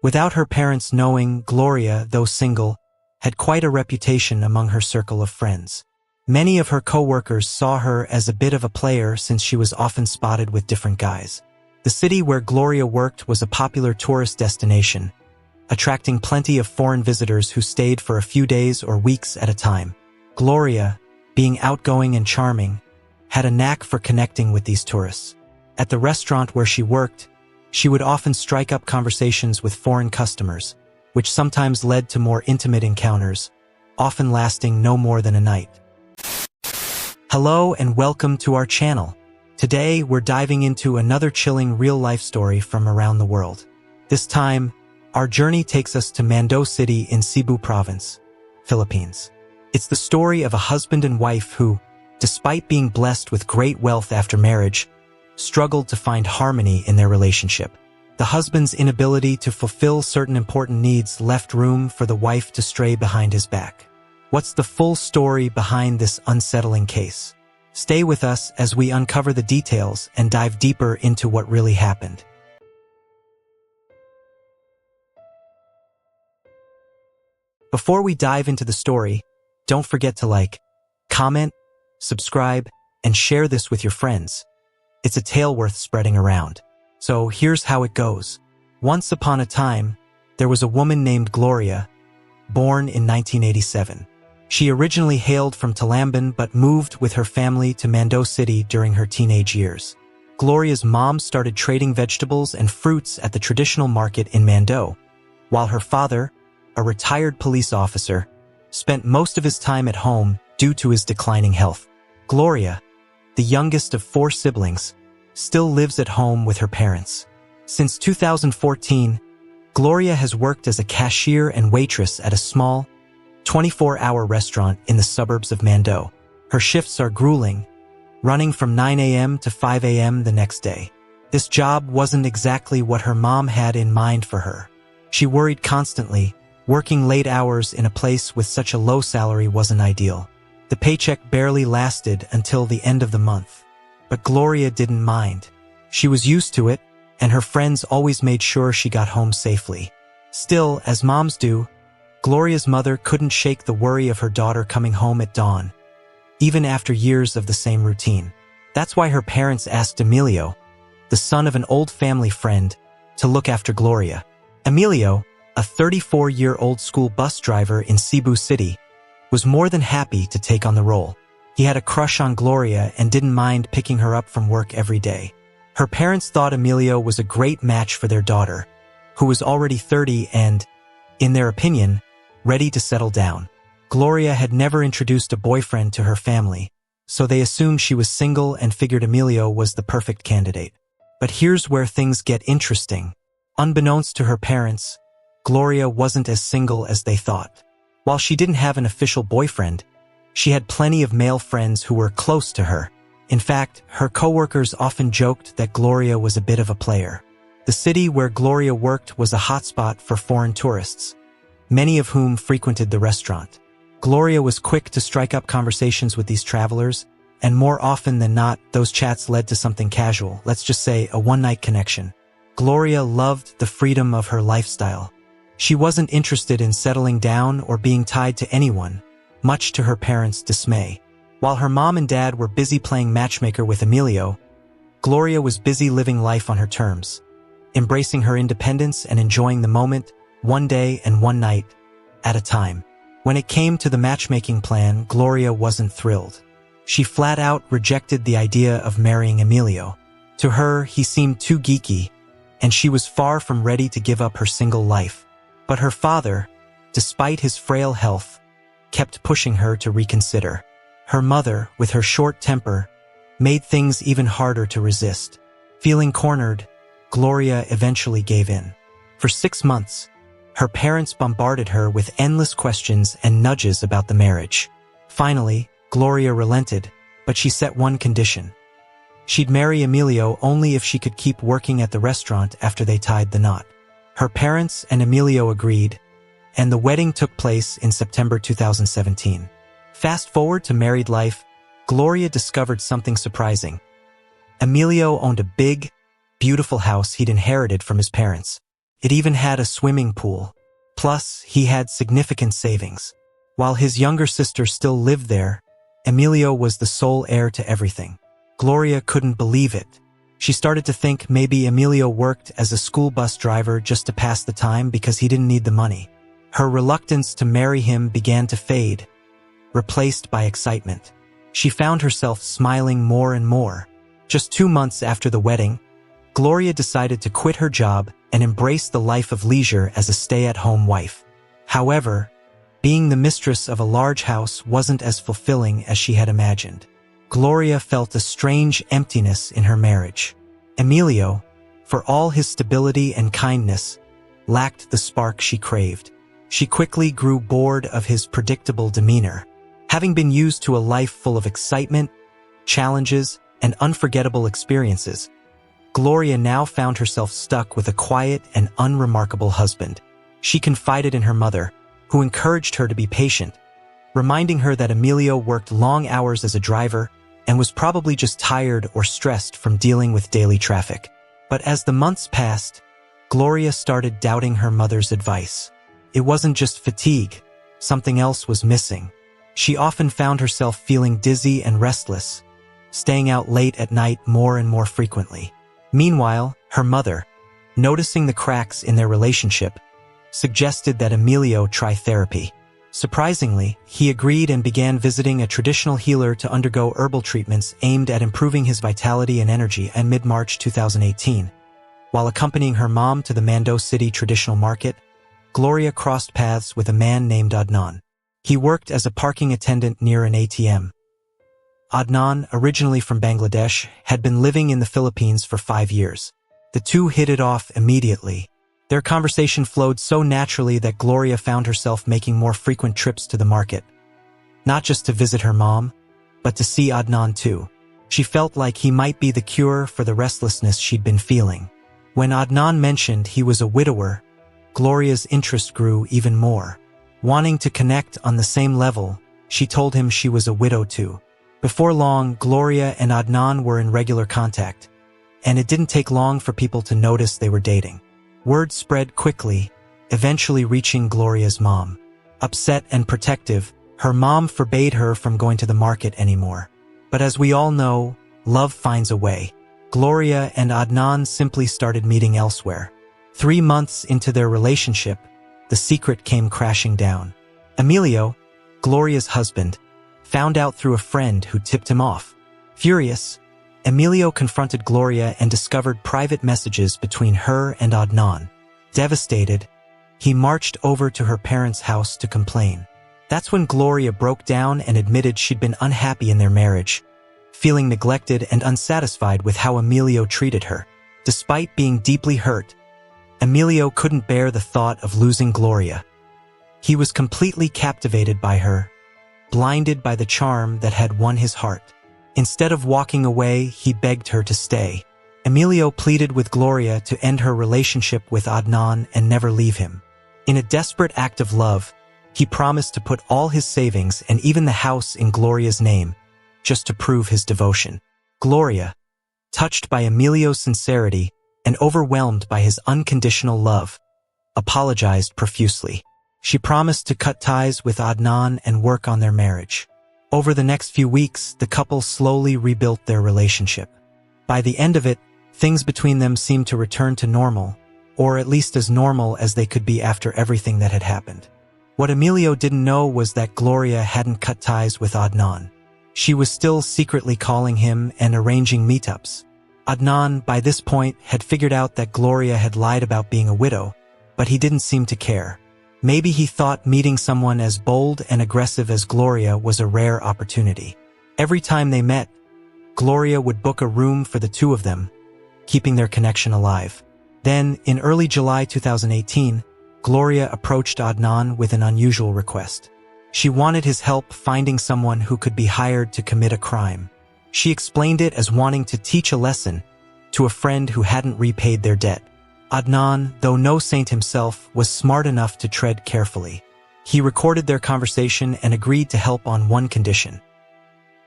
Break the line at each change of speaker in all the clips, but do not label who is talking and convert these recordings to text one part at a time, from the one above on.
Without her parents knowing, Gloria, though single, had quite a reputation among her circle of friends. Many of her co-workers saw her as a bit of a player since she was often spotted with different guys. The city where Gloria worked was a popular tourist destination, attracting plenty of foreign visitors who stayed for a few days or weeks at a time. Gloria, being outgoing and charming, had a knack for connecting with these tourists. At the restaurant where she worked, she would often strike up conversations with foreign customers, which sometimes led to more intimate encounters, often lasting no more than a night. Hello and welcome to our channel. Today we're diving into another chilling real-life story from around the world. This time, our journey takes us to Mando City in Cebu Province, Philippines. It's the story of a husband and wife who, despite being blessed with great wealth after marriage, struggled to find harmony in their relationship. The husband's inability to fulfill certain important needs left room for the wife to stray behind his back. What's the full story behind this unsettling case? Stay with us as we uncover the details and dive deeper into what really happened. Before we dive into the story, don't forget to like, comment, subscribe, and share this with your friends. It's a tale worth spreading around. So here's how it goes. Once upon a time, there was a woman named Gloria, born in 1987. She originally hailed from Talamban but moved with her family to Mando City during her teenage years. Gloria's mom started trading vegetables and fruits at the traditional market in Mando, while her father, a retired police officer, spent most of his time at home due to his declining health. Gloria, the youngest of 4 siblings, still lives at home with her parents. Since 2014, Gloria has worked as a cashier and waitress at a small, 24-hour restaurant in the suburbs of Mando. Her shifts are grueling, running from 9 a.m. to 5 a.m. the next day. This job wasn't exactly what her mom had in mind for her. She worried constantly. Working late hours in a place with such a low salary wasn't ideal. The paycheck barely lasted until the end of the month. But Gloria didn't mind. She was used to it, and her friends always made sure she got home safely. Still, as moms do, Gloria's mother couldn't shake the worry of her daughter coming home at dawn, even after years of the same routine. That's why her parents asked Emilio, the son of an old family friend, to look after Gloria. Emilio, a 34-year-old school bus driver in Cebu City, was more than happy to take on the role. He had a crush on Gloria and didn't mind picking her up from work every day. Her parents thought Emilio was a great match for their daughter, who was already 30 and, in their opinion, ready to settle down. Gloria had never introduced a boyfriend to her family, so they assumed she was single and figured Emilio was the perfect candidate. But here's where things get interesting. Unbeknownst to her parents, Gloria wasn't as single as they thought. While she didn't have an official boyfriend, she had plenty of male friends who were close to her. In fact, her coworkers often joked that Gloria was a bit of a player. The city where Gloria worked was a hotspot for foreign tourists, many of whom frequented the restaurant. Gloria was quick to strike up conversations with these travelers, and more often than not, those chats led to something casual, let's just say a one-night connection. Gloria loved the freedom of her lifestyle. She wasn't interested in settling down or being tied to anyone, much to her parents' dismay. While her mom and dad were busy playing matchmaker with Emilio, Gloria was busy living life on her terms, embracing her independence and enjoying the moment, one day and one night at a time. When it came to the matchmaking plan, Gloria wasn't thrilled. She flat out rejected the idea of marrying Emilio. To her, he seemed too geeky, and she was far from ready to give up her single life. But her father, despite his frail health, kept pushing her to reconsider. Her mother, with her short temper, made things even harder to resist. Feeling cornered, Gloria eventually gave in. For 6 months, her parents bombarded her with endless questions and nudges about the marriage. Finally, Gloria relented, but she set one condition. She'd marry Emilio only if she could keep working at the restaurant after they tied the knot. Her parents and Emilio agreed, and the wedding took place in September 2017. Fast forward to married life, Gloria discovered something surprising. Emilio owned a big, beautiful house he'd inherited from his parents. It even had a swimming pool. Plus, he had significant savings. While his younger sister still lived there, Emilio was the sole heir to everything. Gloria couldn't believe it. She started to think maybe Emilio worked as a school bus driver just to pass the time because he didn't need the money. Her reluctance to marry him began to fade, replaced by excitement. She found herself smiling more and more. Just 2 months after the wedding, Gloria decided to quit her job and embrace the life of leisure as a stay-at-home wife. However, being the mistress of a large house wasn't as fulfilling as she had imagined. Gloria felt a strange emptiness in her marriage. Emilio, for all his stability and kindness, lacked the spark she craved. She quickly grew bored of his predictable demeanor. Having been used to a life full of excitement, challenges, and unforgettable experiences, Gloria now found herself stuck with a quiet and unremarkable husband. She confided in her mother, who encouraged her to be patient, reminding her that Emilio worked long hours as a driver and was probably just tired or stressed from dealing with daily traffic. But as the months passed, Gloria started doubting her mother's advice. It wasn't just fatigue, something else was missing. She often found herself feeling dizzy and restless, staying out late at night more and more frequently. Meanwhile, her mother, noticing the cracks in their relationship, suggested that Emilio try therapy. Surprisingly, he agreed and began visiting a traditional healer to undergo herbal treatments aimed at improving his vitality and energy in mid-March 2018. While accompanying her mom to the Mando City traditional market, Gloria crossed paths with a man named Adnan. He worked as a parking attendant near an ATM. Adnan, originally from Bangladesh, had been living in the Philippines for 5 years. The two hit it off immediately. Their conversation flowed so naturally that Gloria found herself making more frequent trips to the market. Not just to visit her mom, but to see Adnan too. She felt like he might be the cure for the restlessness she'd been feeling. When Adnan mentioned he was a widower, Gloria's interest grew even more. Wanting to connect on the same level, she told him she was a widow too. Before long, Gloria and Adnan were in regular contact, and it didn't take long for people to notice they were dating. Word spread quickly, eventually reaching Gloria's mom. Upset and protective, her mom forbade her from going to the market anymore. But as we all know, love finds a way. Gloria and Adnan simply started meeting elsewhere. 3 months into their relationship, the secret came crashing down. Emilio, Gloria's husband, found out through a friend who tipped him off. Furious, Emilio confronted Gloria and discovered private messages between her and Adnan. Devastated, he marched over to her parents' house to complain. That's when Gloria broke down and admitted she'd been unhappy in their marriage, feeling neglected and unsatisfied with how Emilio treated her. Despite being deeply hurt, Emilio couldn't bear the thought of losing Gloria. He was completely captivated by her, blinded by the charm that had won his heart. Instead of walking away, he begged her to stay. Emilio pleaded with Gloria to end her relationship with Adnan and never leave him. In a desperate act of love, he promised to put all his savings and even the house in Gloria's name, just to prove his devotion. Gloria, touched by Emilio's sincerity and overwhelmed by his unconditional love, apologized profusely. She promised to cut ties with Adnan and work on their marriage. Over the next few weeks, the couple slowly rebuilt their relationship. By the end of it, things between them seemed to return to normal, or at least as normal as they could be after everything that had happened. What Emilio didn't know was that Gloria hadn't cut ties with Adnan. She was still secretly calling him and arranging meetups. Adnan, by this point, had figured out that Gloria had lied about being a widow, but he didn't seem to care. Maybe he thought meeting someone as bold and aggressive as Gloria was a rare opportunity. Every time they met, Gloria would book a room for the two of them, keeping their connection alive. Then, in early July 2018, Gloria approached Adnan with an unusual request. She wanted his help finding someone who could be hired to commit a crime. She explained it as wanting to teach a lesson to a friend who hadn't repaid their debt. Adnan, though no saint himself, was smart enough to tread carefully. He recorded their conversation and agreed to help on one condition.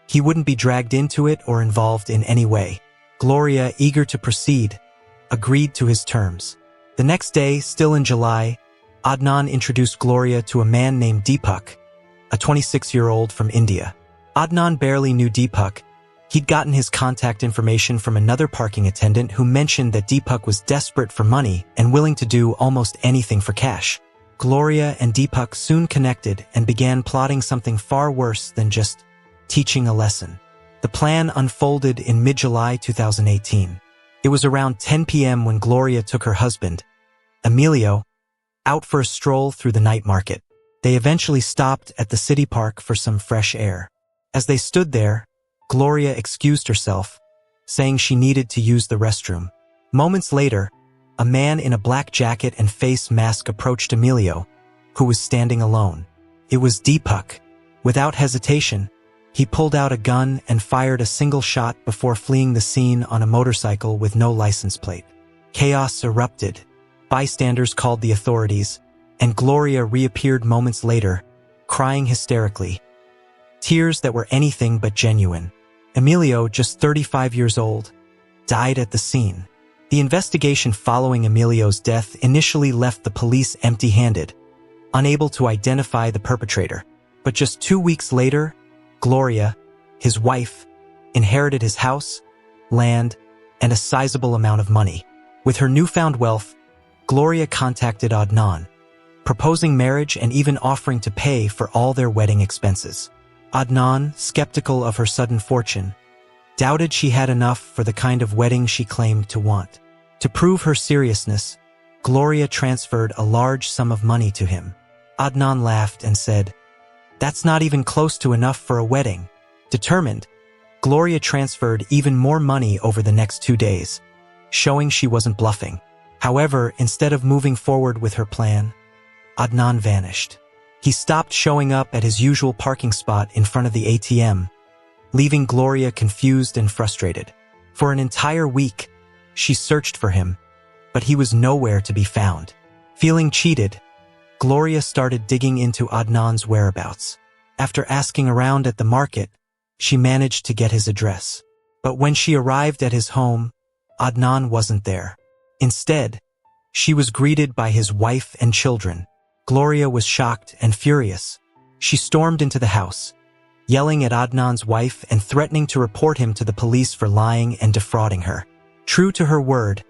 He wouldn't be dragged into it or involved in any way. Gloria, eager to proceed, agreed to his terms. The next day, still in July, Adnan introduced Gloria to a man named Deepak, a 26-year-old from India. Adnan barely knew Deepak. He'd gotten his contact information from another parking attendant who mentioned that Deepak was desperate for money and willing to do almost anything for cash. Gloria and Deepak soon connected and began plotting something far worse than just teaching a lesson. The plan unfolded in mid-July 2018. It was around 10 p.m. when Gloria took her husband, Emilio, out for a stroll through the night market. They eventually stopped at the city park for some fresh air. As they stood there, Gloria excused herself, saying she needed to use the restroom. Moments later, a man in a black jacket and face mask approached Emilio, who was standing alone. It was Deepak. Without hesitation, he pulled out a gun and fired a single shot before fleeing the scene on a motorcycle with no license plate. Chaos erupted. Bystanders called the authorities, and Gloria reappeared moments later, crying hysterically. Tears that were anything but genuine. Emilio, just 35 years old, died at the scene. The investigation following Emilio's death initially left the police empty-handed, unable to identify the perpetrator. But just 2 weeks later, Gloria, his wife, inherited his house, land, and a sizable amount of money. With her newfound wealth, Gloria contacted Adnan, proposing marriage and even offering to pay for all their wedding expenses. Adnan, skeptical of her sudden fortune, doubted she had enough for the kind of wedding she claimed to want. To prove her seriousness, Gloria transferred a large sum of money to him. Adnan laughed and said, "That's not even close to enough for a wedding." Determined, Gloria transferred even more money over the next 2 days, showing she wasn't bluffing. However, instead of moving forward with her plan, Adnan vanished. He stopped showing up at his usual parking spot in front of the ATM, leaving Gloria confused and frustrated. For an entire week, she searched for him, but he was nowhere to be found. Feeling cheated, Gloria started digging into Adnan's whereabouts. After asking around at the market, she managed to get his address. But when she arrived at his home, Adnan wasn't there. Instead, she was greeted by his wife and children. Gloria was shocked and furious. She stormed into the house, yelling at Adnan's wife and threatening to report him to the police for lying and defrauding her. True to her word,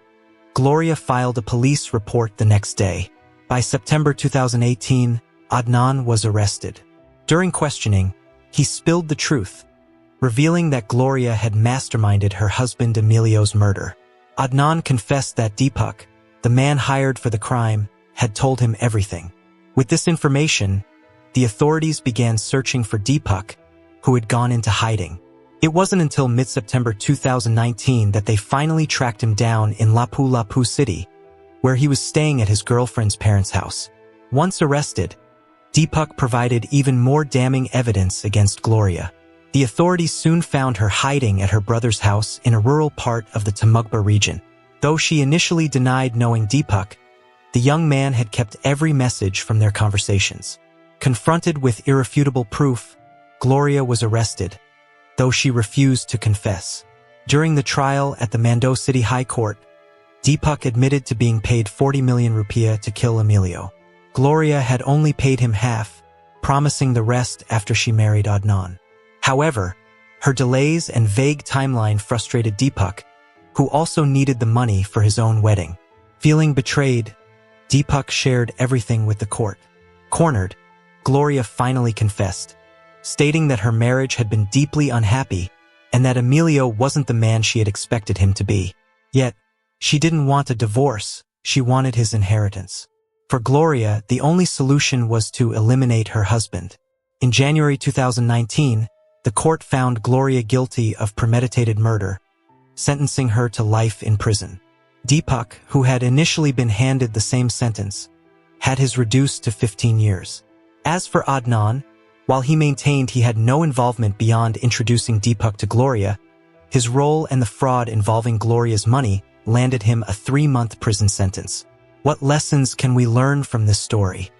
Gloria filed a police report the next day. By September 2018, Adnan was arrested. During questioning, he spilled the truth, revealing that Gloria had masterminded her husband Emilio's murder. Adnan confessed that Deepak, the man hired for the crime, had told him everything. With this information, the authorities began searching for Deepak, who had gone into hiding. It wasn't until mid-September 2019 that they finally tracked him down in Lapu-Lapu City, where he was staying at his girlfriend's parents' house. Once arrested, Deepak provided even more damning evidence against Gloria. The authorities soon found her hiding at her brother's house in a rural part of the Tamugba region. Though she initially denied knowing Deepak, the young man had kept every message from their conversations. Confronted with irrefutable proof, Gloria was arrested, though she refused to confess. During the trial at the Mando City High Court, Deepak admitted to being paid 40 million rupiah to kill Emilio. Gloria had only paid him half, promising the rest after she married Adnan. However, her delays and vague timeline frustrated Deepak, who also needed the money for his own wedding. Feeling betrayed, Deepak shared everything with the court. Cornered, Gloria finally confessed, stating that her marriage had been deeply unhappy and that Emilio wasn't the man she had expected him to be. Yet, she didn't want a divorce, she wanted his inheritance. For Gloria, the only solution was to eliminate her husband. In January 2019, the court found Gloria guilty of premeditated murder, sentencing her to life in prison. Deepak, who had initially been handed the same sentence, had his reduced to 15 years. As for Adnan, while he maintained he had no involvement beyond introducing Deepak to Gloria, his role and the fraud involving Gloria's money landed him a 3-month prison sentence. What lessons can we learn from this story?